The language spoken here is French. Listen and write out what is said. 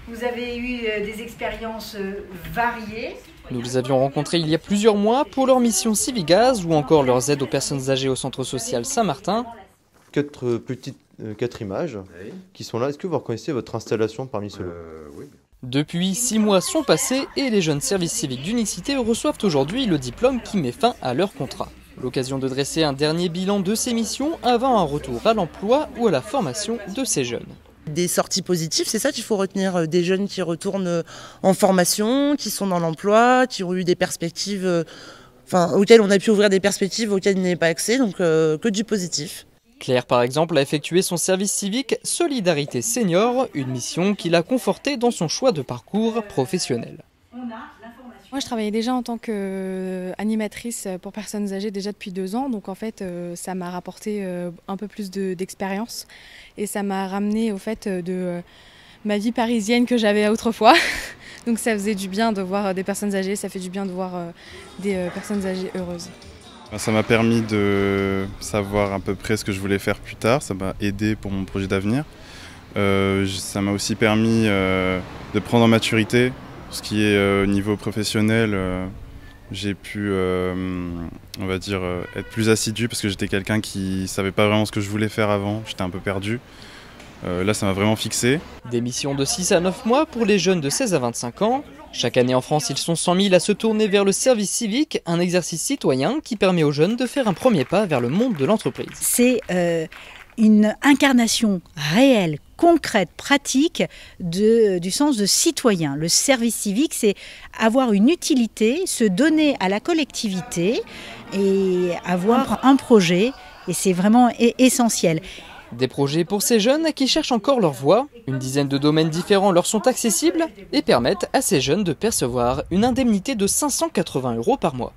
Vous avez eu des expériences variées. Nous les avions rencontrés il y a plusieurs mois pour leur mission Civigaz ou encore leurs aides aux personnes âgées au centre social Saint-Martin. Quatre images qui sont là. Est-ce que vous reconnaissez votre installation parmi ceux-là? Oui. Depuis 6 mois sont passés et les jeunes services civiques d'Unicité reçoivent aujourd'hui le diplôme qui met fin à leur contrat. L'occasion de dresser un dernier bilan de ces missions avant un retour à l'emploi ou à la formation de ces jeunes. Des sorties positives, c'est ça qu'il faut retenir, des jeunes qui retournent en formation, qui sont dans l'emploi, qui ont eu des perspectives, auxquelles on a pu ouvrir des perspectives auxquelles il n'y avait pas accès, donc que du positif. Claire, par exemple, a effectué son service civique Solidarité Senior, une mission qui l'a confortée dans son choix de parcours professionnel. Moi, je travaillais déjà en tant qu'animatrice pour personnes âgées déjà depuis 2 ans, donc en fait, ça m'a rapporté un peu plus d'expérience et ça m'a ramené au fait de ma vie parisienne que j'avais autrefois. Donc ça faisait du bien de voir des personnes âgées, ça fait du bien de voir des personnes âgées heureuses. Ça m'a permis de savoir à peu près ce que je voulais faire plus tard, ça m'a aidé pour mon projet d'avenir. Ça m'a aussi permis de prendre en maturité, ce qui est au niveau professionnel. J'ai pu, on va dire, être plus assidu parce que j'étais quelqu'un qui ne savait pas vraiment ce que je voulais faire avant, j'étais un peu perdu. Là, ça m'a vraiment fixé. Des missions de 6 à 9 mois pour les jeunes de 16 à 25 ans. Chaque année en France, ils sont 100 000 à se tourner vers le service civique, un exercice citoyen qui permet aux jeunes de faire un premier pas vers le monde de l'entreprise. C'est une incarnation réelle, concrète, pratique du sens de citoyen. Le service civique, c'est avoir une utilité, se donner à la collectivité et avoir un projet. Et c'est vraiment essentiel. Des projets pour ces jeunes qui cherchent encore leur voie. Une dizaine de domaines différents leur sont accessibles et permettent à ces jeunes de percevoir une indemnité de 580 € par mois.